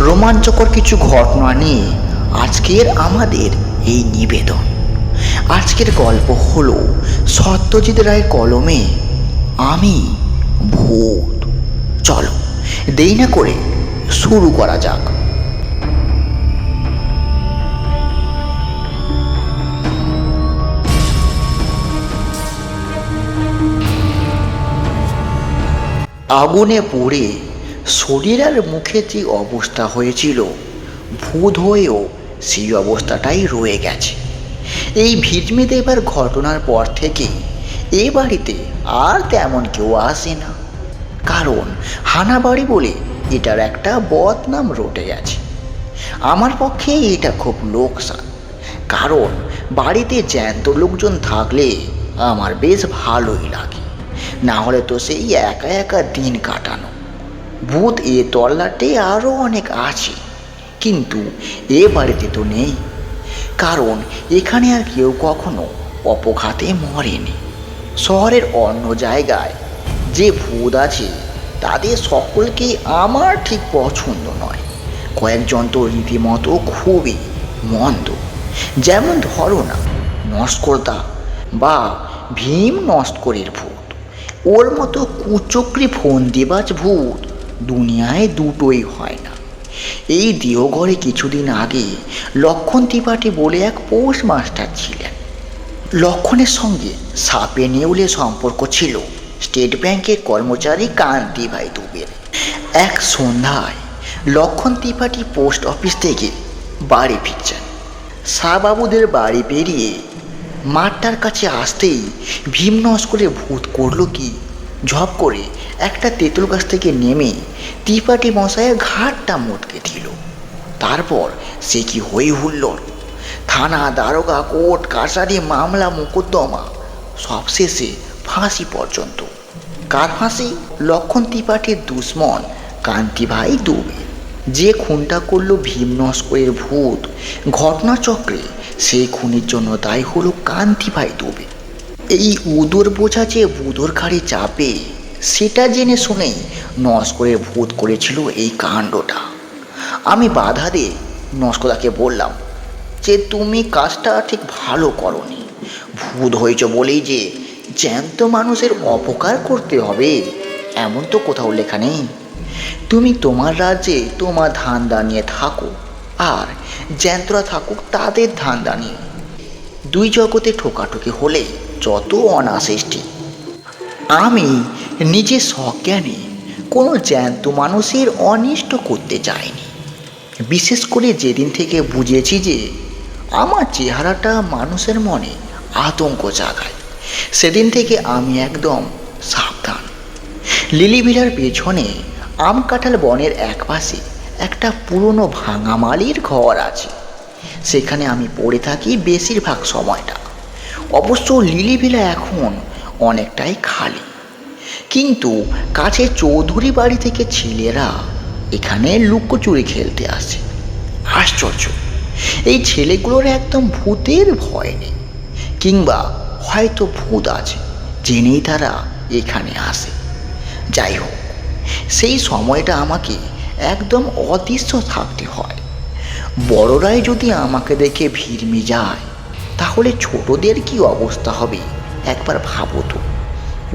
রোমাঞ্চকর কিছু ঘটনা নিয়ে আজকের আমাদের এই নিবেদন। আজকের গল্প হলো সত্যজিৎ রায়ের কলমে আমি ভূত। চলো দেরি না করে শুরু করা যাক। আগুনে পুড়ে শরীর আর মুখে যে অবস্থা হয়েছিল, ভূত হয়েও সেই অবস্থাটাই রয়ে গেছে। এই ভিজমে দেবার ঘটনার পর থেকে এ বাড়িতে আর তেমন কেউ আসে না, কারণ হানাবাড়ি বলে এটার একটা বদনাম রটে গেছে। আমার পক্ষে এটা খুব লোকসান, কারণ বাড়িতে জ্যান্ত লোকজন থাকলে আমার বেশ ভালোই লাগে, না হলে তো সেই একা একা দিন কাটানো। ভূত এ তল্লাটে আরও অনেক আছে, কিন্তু এ বাড়িতে তো নেই, কারণ এখানে আর কেউ কখনো অপঘাতে মরেনি। শহরের অন্য জায়গায় যে ভূত আছে তাদের সকলকে আমার ঠিক পছন্দ নয়। কয়েকজন তো রীতিমতো খুবই মন্দ, যেমন ধরো না নস্করদা বা ভীম নস্করের ভূত। ওর মতো কুচক্রি ফন্দিবাজ ভূত দুনিয়ায় দুটোই হয় না। এই দেওঘরে কিছুদিন আগে লক্ষণ ত্রিপাঠী বলে এক পোস্ট মাস্টার ছিলেন। লক্ষণের সঙ্গে সাপে নেউলে সম্পর্ক ছিল স্টেট ব্যাংকের কর্মচারী কান্তিভাই দুবের। এক সন্ধ্যায় লক্ষণ ত্রিপাঠী পোস্ট অফিস থেকে বাড়ি ফিরছেন। শাহবাবুদের বাড়ি পেরিয়ে মাঠটার কাছে আসতেই ভীম নস্করে ভূত করলো কি, ঝপ করে একটা তেঁতুল গাছ থেকে নেমে ত্রিপাঠী মশাইয়ের ঘাটটা মোটকে দিল। তারপর সে কি হই হুল্লোড়, থানা, দারোগা, কোর্ট কাছারি, মামলা মোকদ্দমা, সবশেষে ফাঁসি পর্যন্ত। কার ফাঁসি? লক্ষণ ত্রিপাঠীর দুশ্মন কান্তিভাই দুবে, যে খুনটা করলো ভীম নস্করের ভূত। ঘটনাচক্রে সেই খুনের জন্য দায়ী হলো কান্তিভাই দুবে। এই উদর বোঝা যে বুদোর ঘাড়ে চাপে, সেটা জেনে শুনেই নস্করের ভূত করেছিল এই কাণ্ডটা। আমি বাধা দিয়ে নস্করদাকে বললাম যে তুমি কাজটা ঠিক ভালো করনি। ভূত হয়েছ বলেই যে জ্যান্ত মানুষের অপকার করতে হবে এমন তো কোথাও লেখা নেই। তুমি তোমার রাজ্যে তোমার ধান্দা নিয়ে থাকো, আর জ্যান্তরা থাকুক তাদের ধান্দা নিয়ে। দুই জগতে ঠোকাঠুকি হলে যত অনাসৃষ্টি। আমি নিজে সজ্ঞানে কোনো জ্যান্ত মানুষের অনিষ্ট করতে চাইনি, বিশেষ করে যেদিন থেকে বুঝেছি যে আমার চেহারাটা মানুষের মনে আতঙ্ক জাগায়, সেদিন থেকে আমি একদম সাবধান। লিলিভিলার পেছনে আম কাঁঠাল বনের একপাশে একটা পুরনো ভাঙা মালির ঘর আছে, সেখানে আমি পড়ে থাকি বেশিরভাগ সময়টা। অবশ্য লিলিভিলা এখন অনেকটাই খালি, কিন্তু কাছে চৌধুরী বাড়ি থেকে ছেলেরা এখানে লুকোচুরি খেলতে আসে। আশ্চর্য, এই ছেলেগুলোর একদম ভূতের ভয় নেই, কিংবা হয়তো ভূত আছে জেনেই তারা এখানে আসে। যাই হোক, সেই সময়টা আমাকে একদম অদৃশ্য থাকতে হয়। বড়রাই যদি আমাকে দেখে ভিড়মি যায়, তাহলে ছোটদের কি অবস্থা হবে একবার ভাবো তো।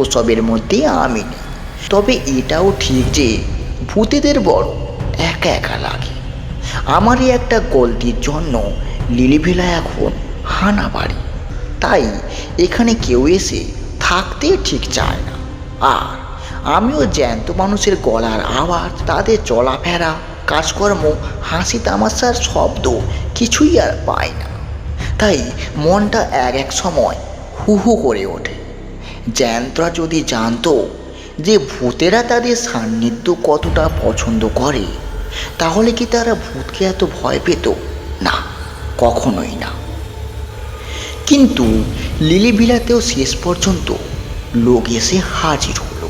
ওসবের মধ্যে আমি নেই। তবে এটাও ঠিক যে ভূতেদের বড় একা একা লাগে। আমারই একটা গলতির জন্য লিলিভিলা এখন হানাবাড়ি, তাই এখানে কেউ এসে থাকতে ঠিক চায় না। আর আমিও জ্যান্ত মানুষের গলার আওয়াজ, তাদের চলাফেরা, কাজকর্ম, হাসি তামাশার শব্দ কিছুই আর পাই না। তাই মনটা এক এক সময় হু হু করে ওঠে। জ্যান্তরা যদি জানতো যে ভূতেরা তাদের সান্নিধ্য কতটা পছন্দ করে, তাহলে কি তারা ভূতকে এত ভয় পেত? না, কখনোই না। কিন্তু লিলিভিলাতেও শেষ পর্যন্ত লোক এসে হাজির হলো।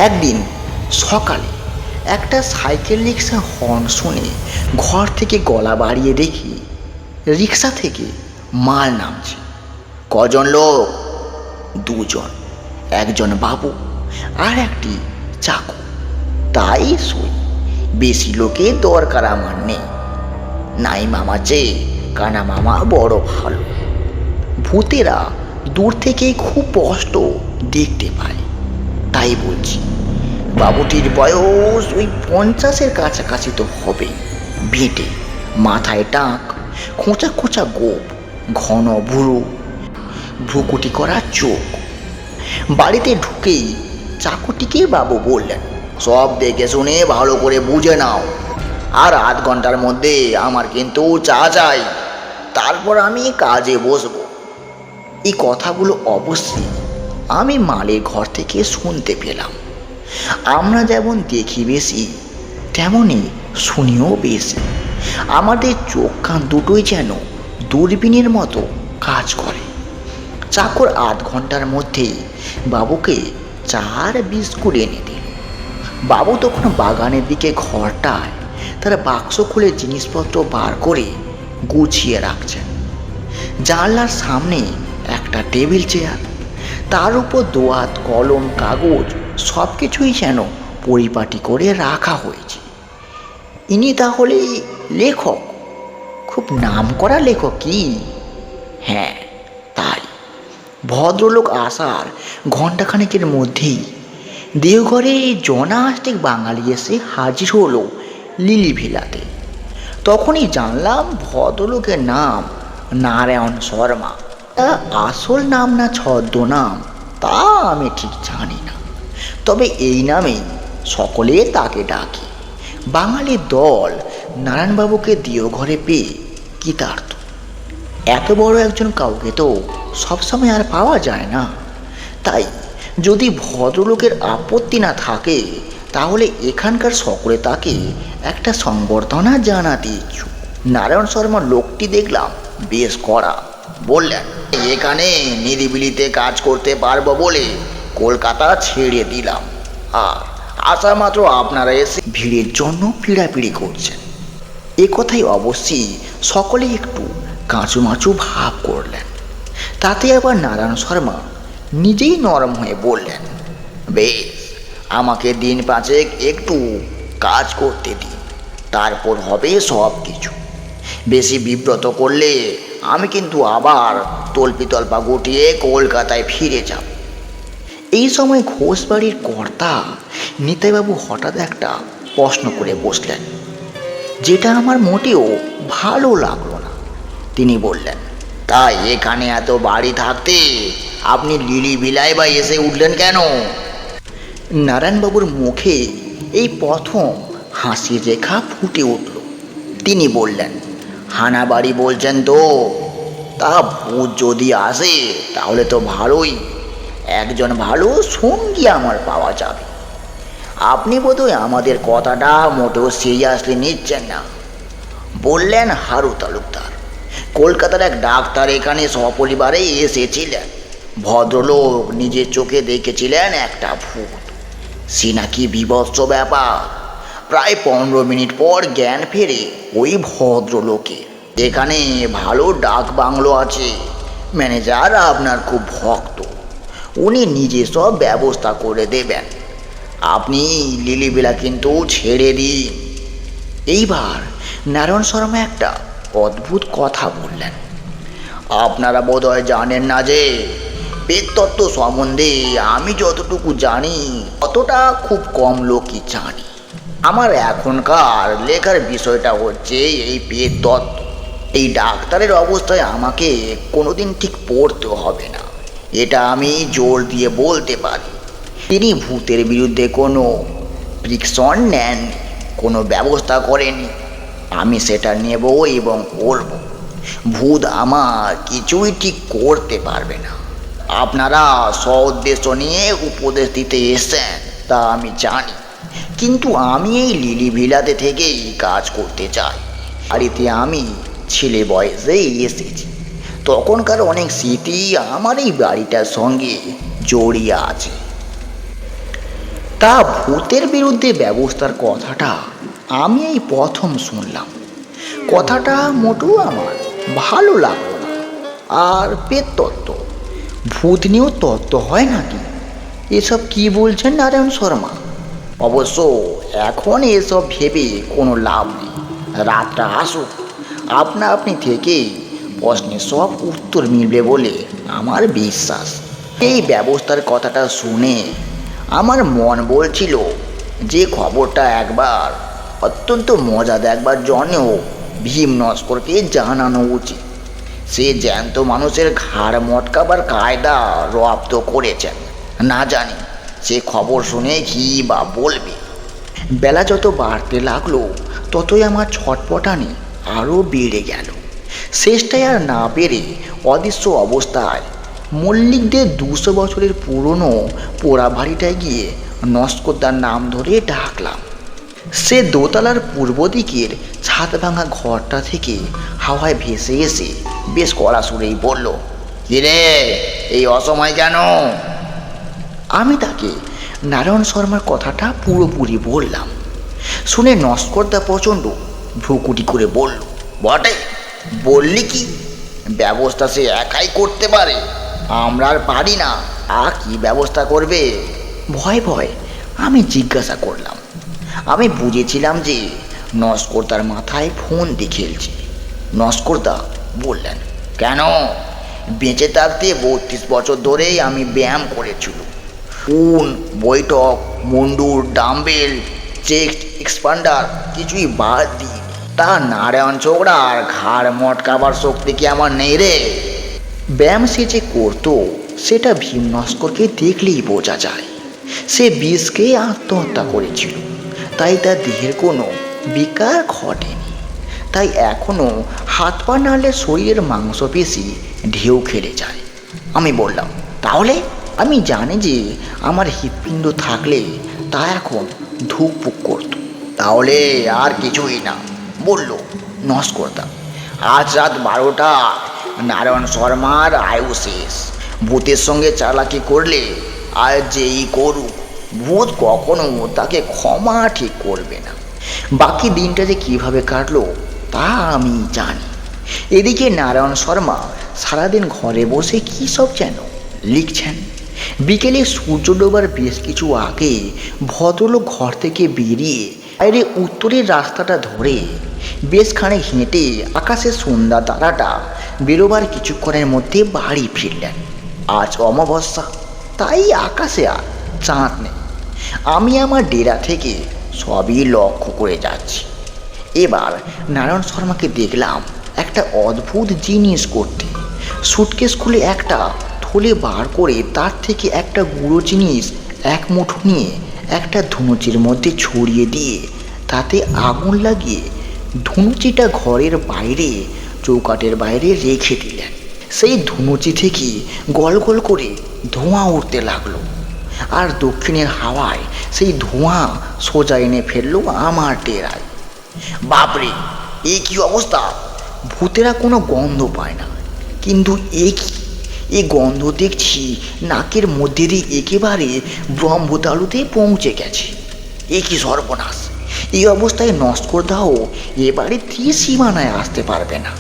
একদিন সকালে একটা সাইকেল রিক্সা হর্ন শুনে ঘর থেকে গলা বাড়িয়ে দেখি রিক্সা থেকে মাল নামছে। কজন লোক? দুজন, একজন বাবু আর একটি চাকর। তাই শুই বেশি লোকের দরকার আমার নেই। নাই মামা চেয়ে কানা মামা বড় ভালো। ভূতেরা দূর থেকেই খুব স্পষ্ট দেখতে পায়। তাই বলছি, বাবুটির বয়স ওই 50-এর কাছাকাছি তো হবে। ভিটে, মাথায় টাক, খোঁচা খোঁচা গোপ, ঘন ভুরু, ভ্রুকুটি করা চোখ। বাড়িতে ঢুকেই চাকরটিকে বাবু বললেন, সব দেখে শুনে ভালো করে বুঝে নাও, আর আধ ঘন্টার মধ্যে আমার কিন্তু চা চাই, তারপর আমি কাজে বসবো। এই কথাগুলো অবশ্যই আমি মালের ঘর থেকে শুনতে পেলাম। আমরা যেমন দেখি বেশি, তেমনই শুনিও বেশি। আমাদের চোখ কান দুটোই যেন দূরবীনের মতো কাজ করে। চাকর আধ ঘন্টার মধ্যেই বাবুকে চার বিস্কুট এনে দিল। বাবু তখন বাগানের দিকে ঘরটায় তার বাক্স খুলে জিনিসপত্র বার করে গুছিয়ে রাখছেন। জানলার সামনে একটা টেবিল চেয়ার, তার উপর দোয়াত, কলম, কাগজ সব কিছুই যেন পরিপাটি করে রাখা হয়েছে। ইনি তাহলে লেখক, খুব নামকরা লেখক কি? হ্যাঁ, তাই। ভদ্রলোক আসার ঘণ্টাখানেকের মধ্যেই দেওঘরে জনাষ্টিক বাঙালি এসে হাজির হলো লিলি ভিলাতে। তখনই জানলাম ভদ্রলোকের নাম নারায়ণ শর্মা। আসল নাম না ছদ্মনাম তা আমি ঠিক জানি না, তবে এই নামেই সকলে তাকে ডাকে। বাঙালির দল নারায়ণবাবুকে দেওঘরে পেয়ে কৃতার্থ। এত বড় একজন কাউকে তো সবসময় আর পাওয়া যায় না। তাই যদি ভদ্রলোকের আপত্তি না থাকে, তাহলে এখানকার সকলে তাকে একটা সংবর্ধনা জানাতে ইচ্ছুক। নারায়ণ শর্মা লোকটি দেখলাম বেশ কড়া। বললেন, এখানে নিরিবিলিতে কাজ করতে পারবো বলে কলকাতা ছেড়ে দিলাম, আর আসা মাত্র আপনারা এসে ভিড়ের জন্য পিড়াপিড়ি করছেন। এ কথাই অবশ্যই সকলে একটু কাঁচুমাচু ভাব করলেন। তাতে আবার নারায়ণ শর্মা নিজেই নরম হয়ে বললেন, বেশ, আমাকে দিন পাঁচেক একটু কাজ করতে দিন, তারপর হবে সব কিছু। বেশি বিব্রত করলে আমি কিন্তু আবার তল্পিতল্পা গুটিয়ে কলকাতায় ফিরে যাব। এই সময় ঘোষবাড়ির কর্তা নিতাইবাবু হঠাৎ একটা প্রশ্ন করে বসলেন, যেটা আমার মোটেও ভালো লাগলো না। তিনি বললেন, তাই এখানে এত বাড়ি থাকতে আপনি লিলি বিলায় বা এসে উঠলেন কেন? নারায়ণবাবুর মুখে এই প্রথম হাসির রেখা ফুটে উঠল। তিনি বললেন, হানাবাড়ি বলছেন তো? তা ভূত যদি আসে তাহলে তো ভালোই, একজন ভালো সঙ্গী আমার পাওয়া যাবে। আপনি বোধহয় আমাদের কথাটা মোটেও সিরিয়াসলি নিচ্ছেন না। বললেন হারু তালুকদার, কলকাতার এক ডাক্তার এখানে সপরিবারে এসেছিলেন। ভদ্রলোক নিজের চোখে দেখেছিলেন একটা ভূত। সে নাকি বিভৎস ব্যাপার। প্রায় 15 মিনিট পর জ্ঞান ফেরে ওই ভদ্রলোকে। এখানে ভালো ডাক বাংলো আছে, ম্যানেজার আপনার খুব ভক্ত, উনি নিজে সব ব্যবস্থা করে দেবেন। আপনি লিলিবেলা কিন্তু ছেড়ে দিন। এইবার নারায়ণ শর্মা একটা অদ্ভুত কথা বললেন, আপনারা বোধহয় জানেন না যে পেটতত্ত্ব সম্বন্ধে আমি যতটুকু জানি ততটা খুব কম লোকই জানি। আমার এখনকার লেখার বিষয়টা হচ্ছে এই পেটতত্ত্ব। এই ডাক্তারের অবস্থায় আমাকে কোনোদিন ঠিক পড়তে হবে না, এটা আমি জোর দিয়ে বলতে পারি। তিনি ভূতের বিরুদ্ধে কোনো প্রিকশন নেন, কোনো ব্যবস্থা করেনি। আমি সেটা নেব এবং করব। ভূত আমার কিছুই ঠিক করতে পারবে না। আপনারা সউদ্দেশ্য নিয়ে উপদেশ দিতে এসেছেন তা আমি জানি, কিন্তু আমি এই লিলি ভিলাতে থেকেই কাজ করতে চাই। বাড়িতে আমি ছেলে বয়সে এসেছি, তখনকার অনেক স্মৃতি আমার এই বাড়িটার সঙ্গে জড়িয়ে আছে। তা ভূতের বিরুদ্ধে ব্যবস্থার কথাটা আমি এই প্রথম শুনলাম। কথাটা মোটেও আমার ভালো লাগলো না। আর পেটতত্ত্ব, ভূত নিয়েও তত্ত্ব হয় নাকি? এসব কি বলছেন নারায়ণ শর্মা? অবশ্য এখন এসব ভেবে কোনো লাভ নেই। রাতটা আসুক, আপনি থেকেই প্রশ্নের সব উত্তর মিলবে বলে আমার বিশ্বাস। এই ব্যবস্থার কথাটা শুনে আমার মন বলছিল যে খবরটা একবার অত্যন্ত মজা দেখবার জন্যও ভীম নস্করকে জানানো উচিত। সে জ্যান্ত মানুষের ঘাড় মটকাবার কায়দা রপ্ত করেছেন। না জানি সে খবর শুনে কি বা বলবে। বেলা যত বাড়তে লাগলো ততই আমার ছটপটানি আরও বেড়ে গেল। শেষটায় আর না পেরে অদৃশ্য অবস্থায় মল্লিকদের 200 বছরের পুরনো পোড়া বাড়িটায় গিয়ে নস্করদার নাম ধরে ডাকলাম। সে দোতলার পূর্ব দিকের ছাদ ভাঙা ঘরটা থেকে হাওয়ায় ভেসে এসে বেশ কড়া সুরেই বলল, কিরে এই অসময় কেন? আমি তাকে নারায়ণ শর্মার কথাটা পুরোপুরি বললাম। শুনে নস্করদা প্রচণ্ড ভ্রুকুটি করে বলল, বটে, বললি কি? ব্যবস্থা সে একাই করতে পারে, আমরা আর পারি না। আর কি ব্যবস্থা করবে? ভয় ভয় আমি জিজ্ঞাসা করলাম। আমি বুঝেছিলাম যে নস্করদার মাথায় ফোন দিয়ে খেলছে। নস্করদা বললেন, কেন? বেঁচে থাকতে 32 বছর ধরেই আমি ব্যায়াম করেছিল। উন, বৈঠক, মুন্ডুর, ডাম্বেল, চেস্ট এক্সপান্ডার কিছুই বাদ দিই। তা নারায়ণ ছোকরার ঘাড় মটকাবার শক্তি কি আমার নেই রে? ব্যায়াম সে যে করতো সেটা ভীম নস্করকে দেখলেই বোঝা যায়। সে বিষ খেয়ে আত্মহত্যা করেছিল, তাই তার দেহের কোনো বিকার ঘটেনি। তাই এখনও হাত পা নাড়লে শরীরের মাংসপেশি ঢেউ খেলে যায়। আমি বললাম, তাহলে? আমি জানি যে আমার হৃৎপিণ্ড থাকলে তা এখন ধুকপুক করত। তাহলে আর কিছুই না, বলল নস্করদা। আজ রাত 12টা নারায়ণ শর্মার আয়ু শেষ। ভূতের সঙ্গে চালাকি করলে আর যেই করুক, ভূত কখনো তাকে ক্ষমা ঠিক করবে না। বাকি দিনটা যে কীভাবে কাটলো তা আমি জানি। এদিকে নারায়ণ শর্মা সারাদিন ঘরে বসে কী সব যেন লিখছেন। বিকেলে সূর্য ডোবার বেশ কিছু আগে ভদ্রলোক ঘর থেকে বেরিয়ে বাইরে উত্তরের রাস্তাটা ধরে বেশ খানিক হেঁটে আকাশে সন্ধ্যা তারাটা বেরোবার কিছুক্ষণের মধ্যে বাড়ি ফিরলেন। আজ অমাবস্যা, তাই আকাশে আর চাঁদ নেই। আমি আমার ডেরা থেকে সবই লক্ষ্য করে যাচ্ছি। এবার নারায়ণ শর্মাকে দেখলাম একটা অদ্ভুত জিনিস করতে। সুটকেস খুলে একটা থলে বার করে তার থেকে একটা গুঁড়ো জিনিস এক মুঠো নিয়ে একটা ধুনুচির মধ্যে ছড়িয়ে দিয়ে তাতে আগুন লাগিয়ে ধুনুচিটা ঘরের বাইরে চৌকাঠের বাইরে রেখে দিলেন। সেই ধুনুচি থেকে গল গল করে ধোঁয়া উঠতে লাগলো, আর দক্ষিণের হাওয়ায় সেই ধোঁয়া সোজা এনে ফেললো আমার ডেরায়। বাপরে, এ কি অবস্থা! ভূতেরা কোনো গন্ধ পায় না, কিন্তু এ গন্ধ দেখছি নাকের মধ্যে দিয়ে একেবারে ব্রহ্মতালুতে পৌঁছে গেছে। এ কি সর্বনাশ! এই অবস্থায় নস্করদাও এবারে ত্রিসীমানায় আসতে পারবে না।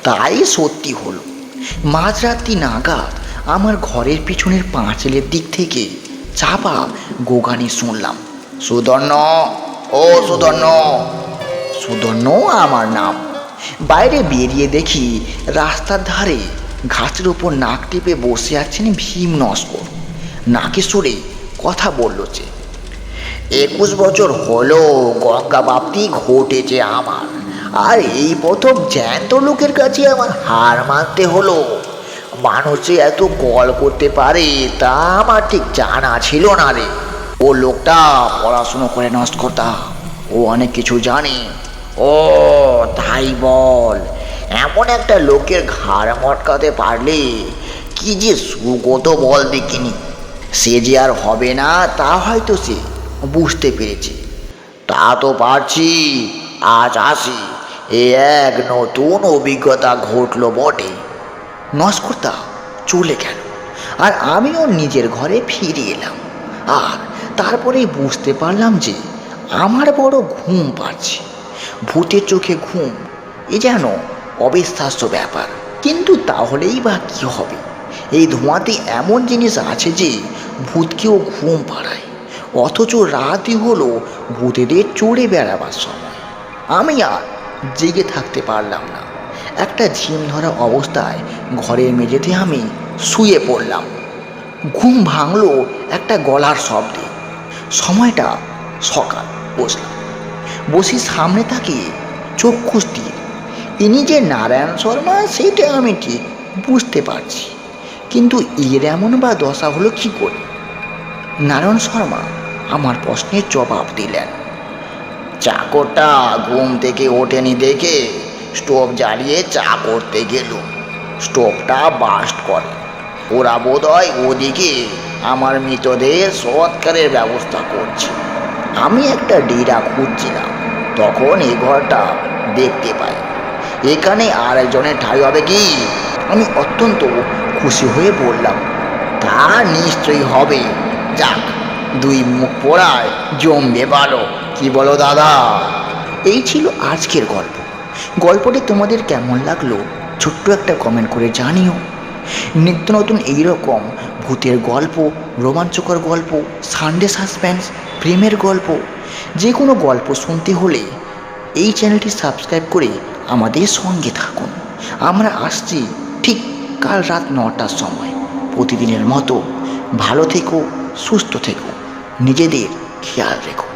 তাই সত্যি হলো, মাঝরাত্রি নাগাদ আমার ঘরের পিছনের পাঁচিলের দিক থেকে চাপা গোগানি শুনলাম, সুধন্য, ও সুধন্য। সুধন্য আমার নাম। বাইরে বেরিয়ে দেখি রাস্তার ধারে ঘাসের উপর নাক টিপে বসে আছেন ভীম নস্কর। নাকে সুরে কথা বলল যে, 21 বছর হলো গঙ্গা প্রাপ্তি ঘটেছে আমার, আর এই প্রথম জ্যান্ত লোকের কাছে আমার হার মানতে হলো। মানুষে এত কল করতে পারে তা আমার ঠিক জানা ছিল না রে। ও লোকটা পড়াশুনো করে নস্করদা, ও অনেক কিছু জানে। ও তাই বল, এমন একটা লোকের ঘাড় মটকাতে পারলে কি যে সুগত বল দেখিনি। সে যে আর হবে না তা হয়তো সে বুঝতে পেরেছে। তা তো পারছি, আজ আসি, এ এক নতুন অভিজ্ঞতা ঘটল বটে। নস্করদা চলে গেল, আর আমিও নিজের ঘরে ফিরে এলাম। আর তারপরেই বুঝতে পারলাম যে আমার বড় ঘুম পাচ্ছে। ভূতের চোখে ঘুম, এ যেন অবিশ্বাস্য ব্যাপার। কিন্তু তাহলেই বা কী হবে? এই ধোঁয়াতে এমন জিনিস আছে যে ভূতকেও ঘুম পাড়ায়। অথচ রাতই হলো ভূতেদের চড়ে বেড়াবার সময়। আমি আর জেগে থাকতে পারলাম না। একটা ঝিম ধরা অবস্থায় ঘরের মেঝেতে আমি শুয়ে পড়লাম। ঘুম ভাঙল একটা গলার শব্দে। সময়টা সকাল। বসি সামনে তাকিয়ে চক্ষু স্থির। ইনি যে নারায়ণ শর্মা সেটা আমি ঠিক বুঝতে পারছি, কিন্তু এর এমন বা দশা হলো কী করে? নারায়ণ শর্মা আমার প্রশ্নের জবাব দিলেন। চাকরটা ঘুম থেকে ওঠেনি দেখে স্টোভ জ্বালিয়ে চা করতে গেল। স্টোভটা বাস্ট করে। ওরা বোধহয় ওদিকে আমার মৃতদেহের সৎকারের ব্যবস্থা করছে। আমি একটা ডেরা খুঁজছিলাম, তখন এই ঘরটা দেখতে পাই। এখানে আর একজনের ঠাঁই হবে কি? আমি অত্যন্ত খুশি হয়ে বললাম, তা নিশ্চয়ই হবে। যাক, দুই মুখ পোড়ায় জমবে ভালো, কি বলো দাদা? এই ছিল আজকের গল্প। গল্পটি তোমাদের কেমন লাগলো ছোট্ট একটা কমেন্ট করে জানিও। নিত্য নতুন এইরকম ভূতের গল্প, রোমাঞ্চকর গল্প, সানডে সাসপেন্স, প্রেমের গল্প, যে কোনো গল্প শুনতে হলে এই চ্যানেলটি সাবস্ক্রাইব করে আমাদের সঙ্গে থাকুন। আমরা আসছি ঠিক কাল রাত 9টার সময়। প্রতিদিনের মতো ভালো থেকো, সুস্থ থেকো, নিজেদের খেয়াল রেখো।